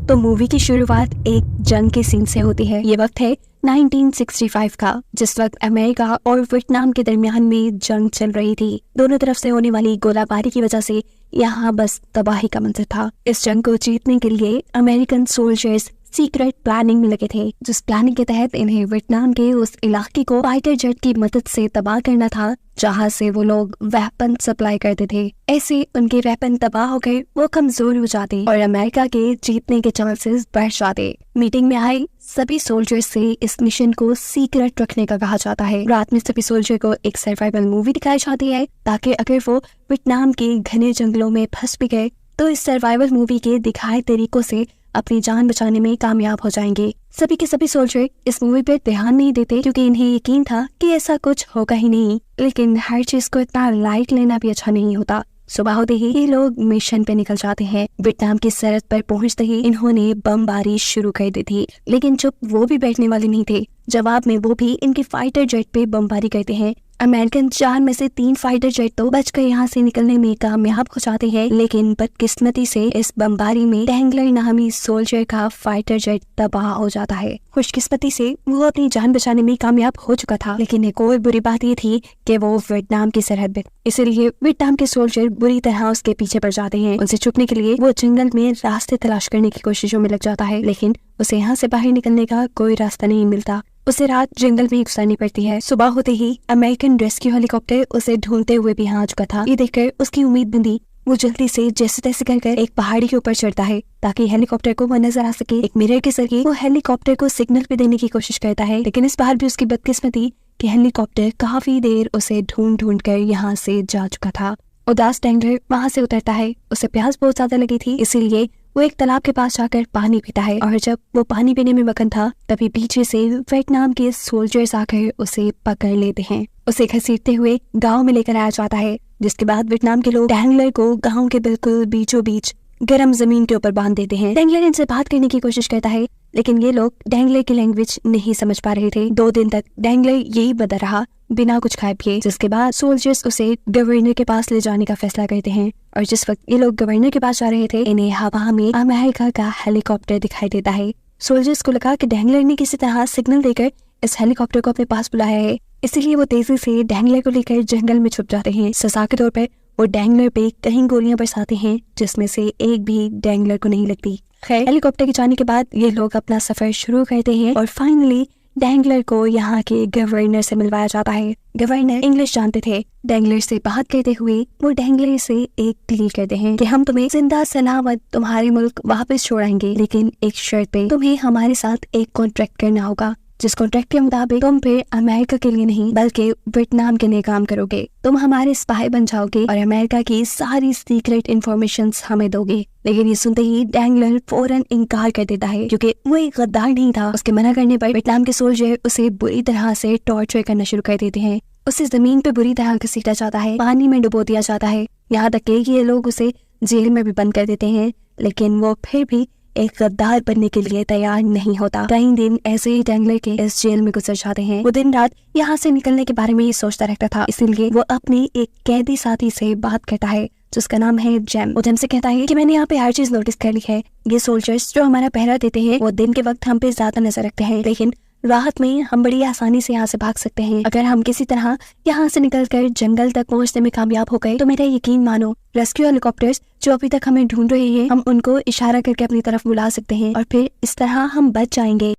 तो मूवी की शुरुआत एक जंग के सीन से होती है। ये वक्त है 1965 का, जिस वक्त अमेरिका और वियतनाम के दरमियान में जंग चल रही थी। दोनों तरफ से होने वाली गोलाबारी की वजह से यहाँ बस तबाही का मंजर था। इस जंग को जीतने के लिए अमेरिकन सोल्जर्स सीक्रेट प्लानिंग में लगे थे, जिस प्लानिंग के तहत इन्हें वियतनाम के उस इलाके को फाइटर जेट की मदद से तबाह करना था जहां से वो लोग वेपन सप्लाई करते थे। ऐसे उनके वेपन तबाह हो गए, वो कमजोर हो जाते और अमेरिका के जीतने के चांसेस बढ़ जाते। मीटिंग में आए सभी सोल्जर्स से इस मिशन को सीक्रेट रखने का कहा जाता है। रात में सभी सोल्जर को एक सर्वाइवल मूवी दिखाई जाती है ताकि अगर वो वियतनाम के घने जंगलों में फंस भी गए तो इस सर्वाइवल मूवी के दिखाए तरीकों से अपनी जान बचाने में कामयाब हो जाएंगे। सभी के सभी सोल्जर इस मूवी पे ध्यान नहीं देते क्योंकि इन्हें यकीन था कि ऐसा कुछ होगा ही नहीं, लेकिन हर चीज को इतना लाइट लेना भी अच्छा नहीं होता। सुबह होते ही ये लोग मिशन पे निकल जाते हैं। वियतनाम की सरहद पर पहुंचते ही इन्होंने बमबारी शुरू कर दी थी, लेकिन चुप वो भी बैठने वाले नहीं थे। जवाब में वो भी इनके फाइटर जेट पे बमबारी करते हैं। अमेरिकन 4 में से 3 फाइटर जेट तो बचकर यहाँ से निकलने में कामयाब हो जाते हैं, लेकिन बदकिस्मती से इस बमबारी में डैंगलर नामी सोल्जर का फाइटर जेट तबाह हो जाता है। खुशकिस्मती से वो अपनी जान बचाने में कामयाब हो चुका था, लेकिन एक और बुरी बात ये थी कि वो वियतनाम की सरहद पे, इसलिए वियतनाम के सोल्जर बुरी तरह उसके पीछे पड़ जाते हैं। उनसे छुपने के लिए वो जंगल में रास्ते तलाश करने की कोशिशों में लग जाता है, लेकिन उसे यहाँ से बाहर निकलने का कोई रास्ता नहीं मिलता। उसे रात जंगल में गुजारनी पड़ती है। सुबह होते ही अमेरिकन रेस्क्यू हेलीकॉप्टर उसे ढूंढते हुए भी यहाँ आ चुका था। ये देखकर उसकी उम्मीद बंधी। वो जल्दी से जैसे तैसे कर एक पहाड़ी के ऊपर चढ़ता है ताकि हेलीकॉप्टर को वो नजर आ सके। एक मिरर के जरिए वो हेलीकॉप्टर को सिग्नल पे देने की कोशिश करता है, लेकिन इस बार भी उसकी बदकिस्मती कि हेलीकॉप्टर काफी देर उसे ढूंढ कर यहाँ से जा चुका था। उदास डैंगलर वहाँ से उतरता है। उसे प्यास बहुत ज्यादा लगी थी, इसीलिए वो एक तालाब के पास जाकर पानी पीता है, और जब वो पानी पीने में मगन था तभी पीछे से वियतनाम के सोल्जर्स आकर उसे पकड़ लेते हैं। उसे घसीटते हुए गांव में लेकर आया जाता है, जिसके बाद वियतनाम के लोग डैंगलर को गांव के बिल्कुल बीचों बीच गर्म जमीन के ऊपर बांध देते हैं। डैंगलर इनसे बात करने की कोशिश करता है, लेकिन ये लोग डैंगलर की लैंग्वेज नहीं समझ पा रहे थे। 2 दिन तक डैंगलर यही बता रहा बिना कुछ खाए पिए, जिसके बाद सोल्जर्स उसे गवर्नर के पास ले जाने का फैसला करते हैं। और जिस वक्त ये लोग गवर्नर के पास जा रहे थे, इन्हें हवा में अमेरिका का हेलीकॉप्टर दिखाई देता है। सोल्जर्स को लगा कि डैंगलर ने किसी तरह सिग्नल देकर इस हेलीकॉप्टर को अपने पास बुलाया है, इसीलिए वो तेजी से डैंगलर को लेकर जंगल में छुप जाते हैं। सजा के तौर पर वो डैंगलर पे कहीं गोलियां बरसाते हैं, जिसमें से एक भी डैंगलर को नहीं लगती। खैर, हेलीकॉप्टर के जाने के बाद ये लोग अपना सफर शुरू करते हैं और फाइनली डैंगलर को यहाँ के गवर्नर से मिलवाया जाता है। गवर्नर इंग्लिश जानते थे। डैंगलर से बात करते हुए वो डैंगलर से एक डील करते हैं कि हम तुम्हें जिंदा सलामत तुम्हारे मुल्क वापस छोड़ाएंगे, लेकिन एक शर्त पे तुम्हें हमारे साथ एक कॉन्ट्रैक्ट करना होगा, जिस कॉन्ट्रैक्ट के मुताबिक तुम फिर अमेरिका के लिए नहीं बल्कि वियतनाम के लिए काम करोगे। तुम हमारे स्पाई बन जाओगे और अमेरिका की सारी सीक्रेट इन्फॉर्मेशंस हमें दोगे। लेकिन ये सुनते ही डैंगलर फौरन इनकार कर देता है, क्योंकि वो एक गद्दार नहीं था। उसके मना करने पर वियतनाम के सोल्जर उसे बुरी तरह से टॉर्चर करना शुरू कर देते हैं। उसे जमीन पे बुरी तरह घसीटा जाता है, पानी में डुबो दिया जाता है, यहाँ तक कि ये लोग उसे जेल में भी बंद कर देते हैं, लेकिन वो फिर भी एक गद्दार बनने के लिए तैयार नहीं होता। कई दिन ऐसे ही डैंगलर के इस जेल में गुजर जाते हैं। वो दिन रात यहाँ से निकलने के बारे में ही सोचता रहता था, इसीलिए वो अपने एक कैदी साथी से बात करता है जिसका नाम है जेम। वो जेम से कहता है कि मैंने यहाँ पे हर चीज नोटिस कर ली है। ये सोल्जर्स जो हमारा पहरा देते हैं वो दिन के वक्त हम पे ज्यादा नजर रखते हैं, लेकिन रात में हम बड़ी आसानी से यहाँ से भाग सकते हैं। अगर हम किसी तरह यहाँ से निकलकर जंगल तक पहुँचने में कामयाब हो गए तो मेरा यकीन मानो, रेस्क्यू हेलीकॉप्टर्स जो अभी तक हमें ढूंढ रहे हैं, हम उनको इशारा करके अपनी तरफ बुला सकते हैं और फिर इस तरह हम बच जाएंगे।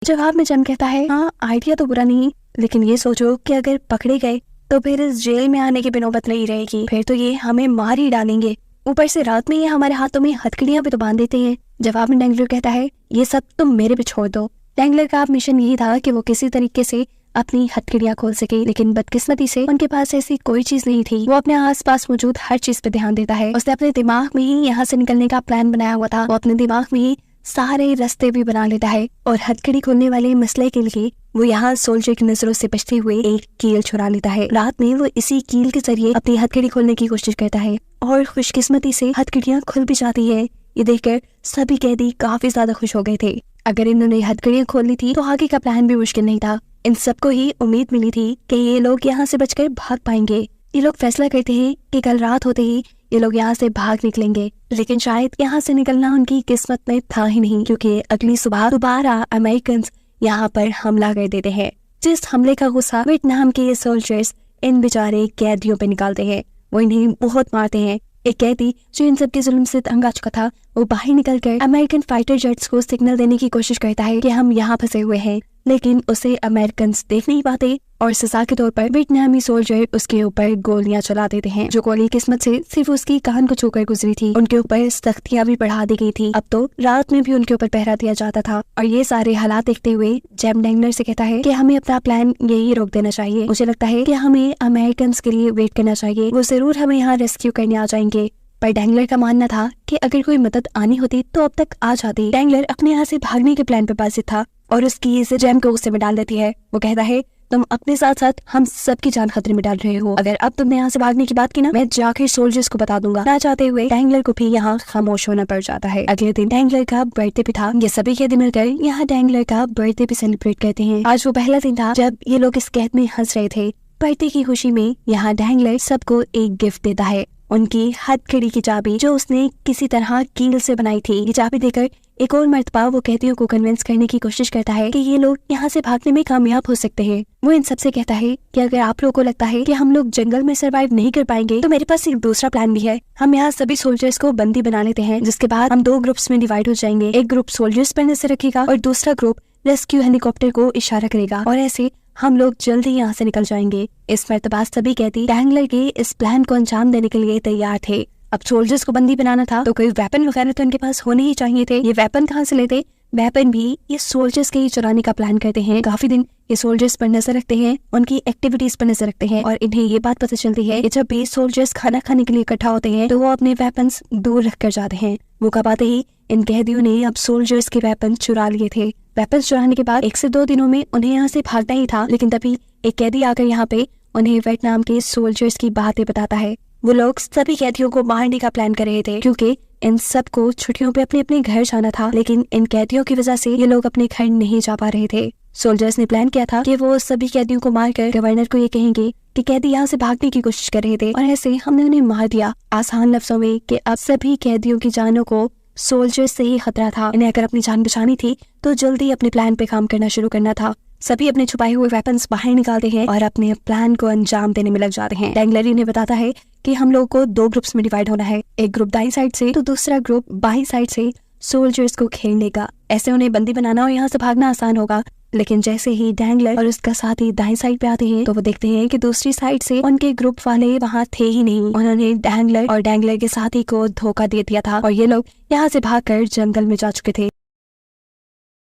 जवाब में जेम कहता है, हाँ आइडिया तो बुरा नहीं, लेकिन ये सोचो कि अगर पकड़े गए तो फिर इस जेल में आने की भी नौबत नहीं रहेगी, फिर तो ये हमें मार ही डालेंगे। ऊपर से रात में ये हमारे हाथों में हथकड़ियां भी तो बांध देते हैं। जवाब में डैंगलर कहता है, ये सब तुम मेरे पे छोड़ दो। डैंगलर का मिशन यही था कि वो किसी तरीके से अपनी हथकड़ियां खोल सके, लेकिन बदकिस्मती से उनके पास ऐसी कोई चीज नहीं थी। वो अपने आसपास मौजूद हर चीज पे ध्यान देता है। उसने अपने दिमाग में ही यहाँ से निकलने का प्लान बनाया हुआ था। वो अपने दिमाग में ही सारे रास्ते भी बना लेता है और हथकड़ी खोलने वाले मसले के लिए वो यहाँ सोल्जर की नजरों से बचते हुए एक कील छुड़ा लेता है। रात में वो इसी कील के जरिए अपनी हथकड़ी खोलने की कोशिश करता है और खुशकिस्मती से हथकड़ियां खुल भी जाती है। ये देखकर सभी कैदी काफी ज्यादा खुश हो गए थे। अगर इन्होंने हथकड़ियां खोल ली थी तो आगे का प्लान भी मुश्किल नहीं था। इन सबको ही उम्मीद मिली थी कि ये लोग यहाँ से बचकर भाग पाएंगे, ये लोग फैसला करते हैं कि कल रात होते ही ये लोग यहाँ से भाग निकलेंगे, लेकिन शायद यहाँ से निकलना उनकी किस्मत में था ही नहीं, क्योंकि अगली सुबह दोबारा अमेरिकन यहाँ पर हमला कर देते हैं। जिस हमले का गुस्सा वियतनाम के ये सोल्जर्स इन बेचारे कैदियों पे निकालते हैं, वो इन्हें बहुत मारते हैं। एक कैदी जो इन सब के जुल्म से तंग आ चुका था, वो बाहर निकलकर अमेरिकन फाइटर जेट्स को सिग्नल देने की कोशिश करता है कि हम यहाँ फंसे हुए हैं, लेकिन उसे अमेरिकन देख नहीं पाते और सजा के तौर पर वियतनामी सोल्जर उसके ऊपर गोलियां चला देते हैं। जो गोली किस्मत से सिर्फ उसकी कान को छूकर गुजरी थी। उनके ऊपर सख्तियां भी बढ़ा दी गई थी। अब तो रात में भी उनके ऊपर पहरा दिया जाता था। और ये सारे हालात देखते हुए जेम डैंगलर से कहता है कि हमें अपना प्लान यही रोक देना चाहिए। मुझे लगता है कि हमें अमेरिकन के लिए वेट करना चाहिए, वो जरूर हमें यहाँ रेस्क्यू करने आ जाएंगे। पर डैंगलर का मानना था कि अगर कोई मदद आनी होती तो अब तक आ जाती। डैंगलर अपने यहाँ से भागने के प्लान पे बाजिद था और उसकी इसे जेम को गुस्से में डाल देती है। वो कहता है तुम अपने साथ साथ हम सबकी जान खतरे में डाल रहे हो। अगर अब तुमने यहाँ से भागने की बात की ना, मैं जाकर सोल्जर्स को बता दूंगा। ना चाहते हुए डैंगलर को भी यहाँ खामोश होना पड़ जाता है। अगले दिन डैंगलर का बर्थडे भी था। ये सभी कैदी मिलकर यहाँ डैंगलर का बर्थडे भी सेलिब्रेट करते हैं। आज वो पहला दिन था जब ये लोग इस कैद में हंस रहे थे। बर्थडे की खुशी में यहाँ डैंगलर सबको एक गिफ्ट देता है, उनकी हथकड़ी की चाबी जो उसने किसी तरह कील से बनाई थी। ये चाबी देकर एक और मर्तबा वो कैदियों को कन्विंस करने की कोशिश करता है कि ये लोग यहाँ से भागने में कामयाब हो सकते हैं। वो इन सबसे कहता है कि अगर आप लोगों को लगता है कि हम लोग जंगल में सरवाइव नहीं कर पाएंगे, तो मेरे पास एक दूसरा प्लान भी है। हम यहाँ सभी सोल्जर्स को बंदी बना लेते हैं, जिसके बाद हम 2 ग्रुप्स में डिवाइड हो जाएंगे। एक ग्रुप सोल्जर्स पर नजर रखेगा और दूसरा ग्रुप रेस्क्यू हेलीकॉप्टर को इशारा करेगा, और ऐसे हम लोग जल्दी यहाँ से निकल जाएंगे। इस मर्तबा सभी कैदी डैंगलर के इस प्लान को अंजाम देने के लिए तैयार थे। अब सोल्जर्स को बंदी बनाना था तो कोई वेपन वगैरह तो उनके पास होने ही चाहिए थे। ये वेपन कहाँ से लेते? वेपन भी ये सोल्जर्स के ही चुराने का प्लान करते हैं। काफी दिन ये सोल्जर्स पर नजर रखते हैं, उनकी एक्टिविटीज पर नजर रखते हैं, और इन्हें ये बात पता चलती है कि जब भी सोल्जर्स खाना खाने के लिए इकट्ठा होते हैं तो वो अपने वेपन्स दूर रख कर जाते हैं। वो कब आते ही इन कैदियों ने अब सोल्जर्स के वेपन चुरा लिए थे। वेपन चुराने के बाद 1 से 2 दिनों में उन्हें यहाँ से भागना ही था, लेकिन तभी एक कैदी आकर यहाँ पे उन्हें वियतनाम के सोल्जर्स की बातें बताता है। वो लोग सभी कैदियों को मारने का प्लान कर रहे थे, क्योंकि इन सबको छुट्टियों पे अपने अपने घर जाना था, लेकिन इन कैदियों की वजह से ये लोग अपने घर नहीं जा पा रहे थे। सोल्जर्स ने प्लान किया था कि वो सभी कैदियों को मारकर गवर्नर को ये कहेंगे कि कैदी यहाँ से भागने की कोशिश कर रहे थे, और ऐसे हमने उन्हें मार दिया आसान लफ्जों में कि अब सभी कैदियों की जानों को सोल्जर्स से ही खतरा था। इन्हें अगर अपनी जान बचानी थी तो जल्दी अपने प्लान पे काम करना शुरू करना था। सभी अपने छुपाए हुए वेपन्स बाहर निकालते हैं और अपने प्लान को अंजाम देने में लग जाते हैं। डैंगलर इन्हें बताता है कि हम लोगों को 2 ग्रुप्स में डिवाइड होना है, एक ग्रुप दाईं साइड से तो दूसरा ग्रुप बाईं साइड से सोल्जर्स को खेलने का। ऐसे उन्हें बंदी बनाना और यहाँ से भागना आसान होगा। लेकिन जैसे ही डैंगलर और उसका साथी दाईं साइड पे आते हैं तो वो देखते हैं कि दूसरी साइड से उनके ग्रुप वाले वहाँ थे ही नहीं। उन्होंने डैंगलर और डैंगलर के साथी को धोखा दे दिया था और ये लोग यहाँ से भागकर जंगल में जा चुके थे।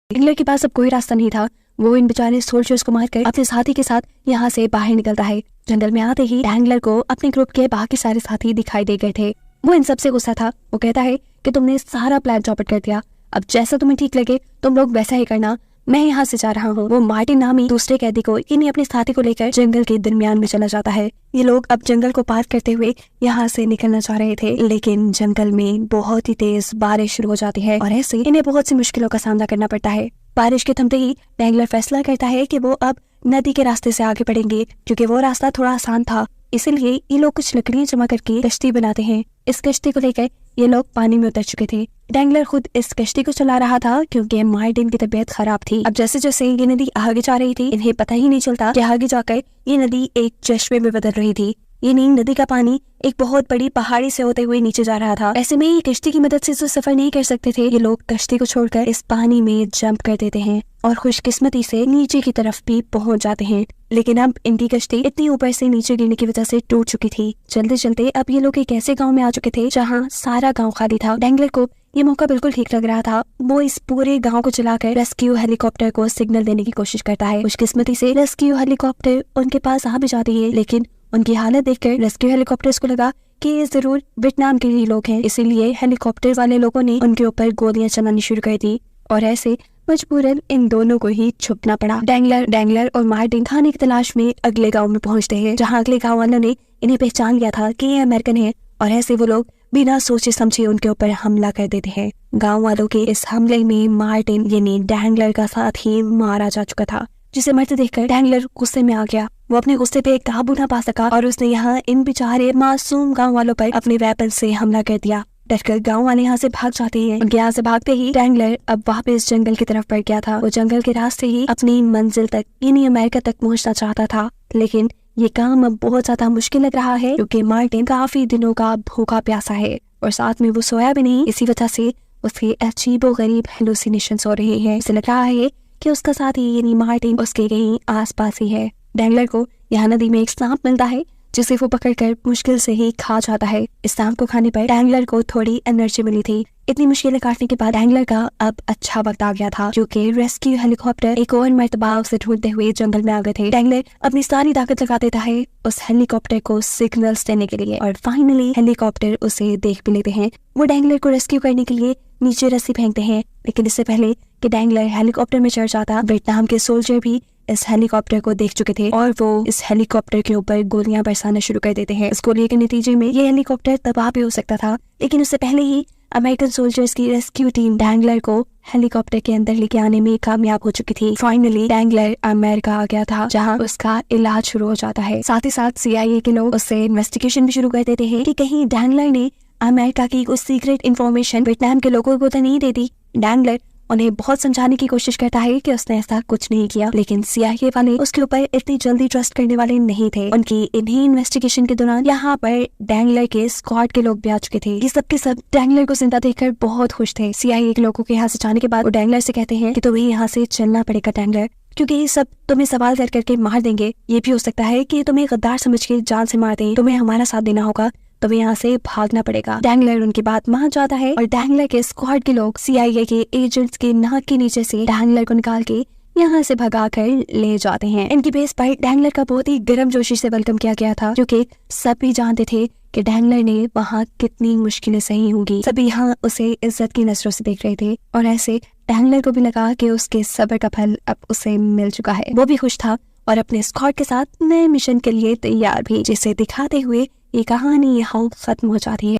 डैंगलर के पास अब कोई रास्ता नहीं था। वो इन बेचारे सोल्जर्स को मारकर अपने साथी के साथ यहाँ से बाहर निकलता है। जंगल में आते ही डैंगलर को अपने ग्रुप के बाकी सारे साथी दिखाई दे गए थे। वो इन सबसे गुस्सा था। वो कहता है कि तुमने सारा प्लान चौपट कर दिया, अब जैसा तुम्हें ठीक लगे तुम लोग वैसा ही करना, मैं यहाँ से जा रहा हूँ। वो मार्टिन नामी दूसरे कैदी को इन्हें अपने साथी को लेकर जंगल के दरमियान में चला जाता है। ये लोग अब जंगल को पार करते हुए यहाँ से निकलना चाह रहे थे, लेकिन जंगल में बहुत ही तेज बारिश शुरू हो जाती है और ऐसे इन्हें बहुत सी मुश्किलों का सामना करना पड़ता है। बारिश के थमते ही डैंगलर फैसला करता है कि वो अब नदी के रास्ते से आगे बढ़ेंगे, क्योंकि वो रास्ता थोड़ा आसान था। इसीलिए ये लोग कुछ लकड़ियां जमा करके कश्ती बनाते हैं। इस कश्ती को लेकर ये लोग पानी में उतर चुके थे। डैंगलर खुद इस कश्ती को चला रहा था क्योंकि मार्टिन की तबीयत खराब थी। अब जैसे जैसे ये नदी आगे जा रही थी, इन्हें पता ही नहीं चलता कि आगे जाकर ये नदी एक चश्मे में बदल रही थी। ये नदी का पानी एक बहुत बड़ी पहाड़ी से होते हुए नीचे जा रहा था। ऐसे में ये कश्ती की मदद से जो सफर नहीं कर सकते थे, ये लोग कश्ती को छोड़कर इस पानी में जंप कर देते हैं और खुशकिस्मती से नीचे की तरफ भी पहुंच जाते हैं। लेकिन अब इनकी कश्ती इतनी ऊपर से नीचे गिरने की वजह से टूट चुकी थी। चलते चलते अब ये लोग एक ऐसे गांव में आ चुके थे जहां सारा गांव खाली था। डैंगलर को ये मौका बिल्कुल ठीक लग रहा था। वो इस पूरे गांव को चलाकर रेस्क्यू हेलीकॉप्टर को सिग्नल देने की कोशिश करता है। खुशकिस्मती से रेस्क्यू हेलीकॉप्टर उनके पास आ भी जाती है, लेकिन उनकी हालत देखकर रेस्क्यू हेलीकॉप्टर्स को लगा कि ये जरूर वियतनाम के ही लोग हैं। इसीलिए हेलीकॉप्टर वाले लोगों ने उनके ऊपर गोलियां चलानी शुरू कर दी और ऐसे मजबूरन इन दोनों को ही छुपना पड़ा। डैंगलर और मार्टिन खाने की तलाश में अगले गांव में पहुंचते हैं, जहां अगले गांव वालों ने इन्हें पहचान लिया था कि ये अमेरिकन है और ऐसे वो लोग बिना सोचे समझे उनके ऊपर हमला कर देते हैं। गाँव वालों के इस हमले में मार्टिन यानी डैंगलर का साथ ही मारा जा चुका था, जिसे मरते देखकर डैंगलर गुस्से में आ गया। वो अपने गुस्से पे काबू ना पा सका और उसने यहाँ इन बेचारे मासूम गांव वालों पर अपने वेपन से हमला कर दिया। डरकर गांव वाले यहाँ से भाग जाते हैं। उनके यहाँ से भागते ही डैंगलर अब वापस जंगल की तरफ बढ़ गया था। वो जंगल के रास्ते ही अपनी मंजिल तक यानी अमेरिका तक पहुँचना चाहता था, लेकिन ये काम अब बहुत ज्यादा मुश्किल लग रहा है क्योंकि मार्टिन काफी दिनों का भूखा प्यासा है और साथ में वो सोया भी नहीं। इसी वजह से उसके अजीबोगरीब हेलुसिनेशंस हो रहे हैं। उसे लग रहा है कि उसका साथी यानी मार्टिन उसके कहीं आसपास ही है। डैंगलर को यहाँ नदी में एक सांप मिलता है जिसे वो पकड़कर मुश्किल से ही खा जाता है। इस सांप को खाने पर डैंगलर को थोड़ी एनर्जी मिली थी। इतनी मुश्किलें काटने के बाद डैंगलर का अब अच्छा वक्त आ गया था क्योंकि रेस्क्यू हेलीकॉप्टर एक और मर्तबा उसे ढूंढते हुए जंगल में आ गए थे। डैंगलर अपनी सारी ताकत लगा देता है उस हेलीकॉप्टर को सिग्नल्स देने के लिए और फाइनली हेलीकॉप्टर उसे देख भी लेते हैं। वो डैंगलर को रेस्क्यू करने के लिए नीचे रस्सी फेंकते हैं, लेकिन इससे पहले कि डैंगलर हेलीकॉप्टर में चढ़ जाता, वियतनाम के सोल्जर भी इस हेलीकॉप्टर को देख चुके थे और वो इस हेलीकॉप्टर के ऊपर गोलियां बरसाना शुरू कर देते हैं। इस गोली के नतीजे में ये हेलीकॉप्टर तबाह भी हो सकता था, लेकिन उससे पहले ही अमेरिकन सोल्जर्स की रेस्क्यू टीम डैंगलर को हेलीकॉप्टर के अंदर लेके आने में कामयाब हो चुकी थी। फाइनली डैंगलर अमेरिका आ गया था जहां उसका इलाज शुरू हो जाता है। साथ ही साथ CIA के लोग उससे इन्वेस्टिगेशन भी शुरू कर देते हैं कि कहीं डैंगलर ने अमेरिका की कुछ सीक्रेट इन्फॉर्मेशन वियतनाम के लोगों को तो नहीं दे दी। डैंगलर उन्हें बहुत समझाने की कोशिश करता है कि उसने ऐसा कुछ नहीं किया, लेकिन CIA वाले उसके ऊपर इतनी जल्दी ट्रस्ट करने वाले नहीं थे। उनकी इन्हीं इन्वेस्टिगेशन के दौरान यहाँ पर डैंगलर के स्क्वाड के लोग भी आ चुके थे। ये सब के सब डैंगलर को जिंदा देखकर बहुत खुश थे। CIA के लोगों के यहाँ से जाने के बाद वो डैंगलर से कहते हैं कि तुम्हें यहाँ से चलना पड़ेगा डैंगलर, क्योंकि ये सब तुम्हें सवाल कर करके मार देंगे। ये भी हो सकता है कि तुम्हें गद्दार समझ के जान से मार दें। तुम्हें हमारा साथ देना होगा, तुम्हें यहाँ से भागना पड़ेगा। डैंगलर उनकी बात मान जाता है और डैंगलर के स्क्वाड के लोग CIA के एजेंट्स के नाक के नीचे से डैंगलर को निकाल के यहाँ से भगा कर ले जाते हैं। इनकी बेस पर डैंगलर का बहुत ही गर्मजोशी से वेलकम किया गया था, क्योंकि सभी जानते थे कि डैंगलर ने वहाँ कितनी मुश्किलें सही होंगी। सभी यहाँ उसे इज्जत की नजरों से देख रहे थे और ऐसे डैंगलर को भी लगा कि उसके सब्र का फल अब उसे मिल चुका है। वो भी खुश था और अपने स्क्वाड के साथ नए मिशन के लिए तैयार भी, जिसे दिखाते हुए ये कहानी यहाँ खत्म हो जाती है।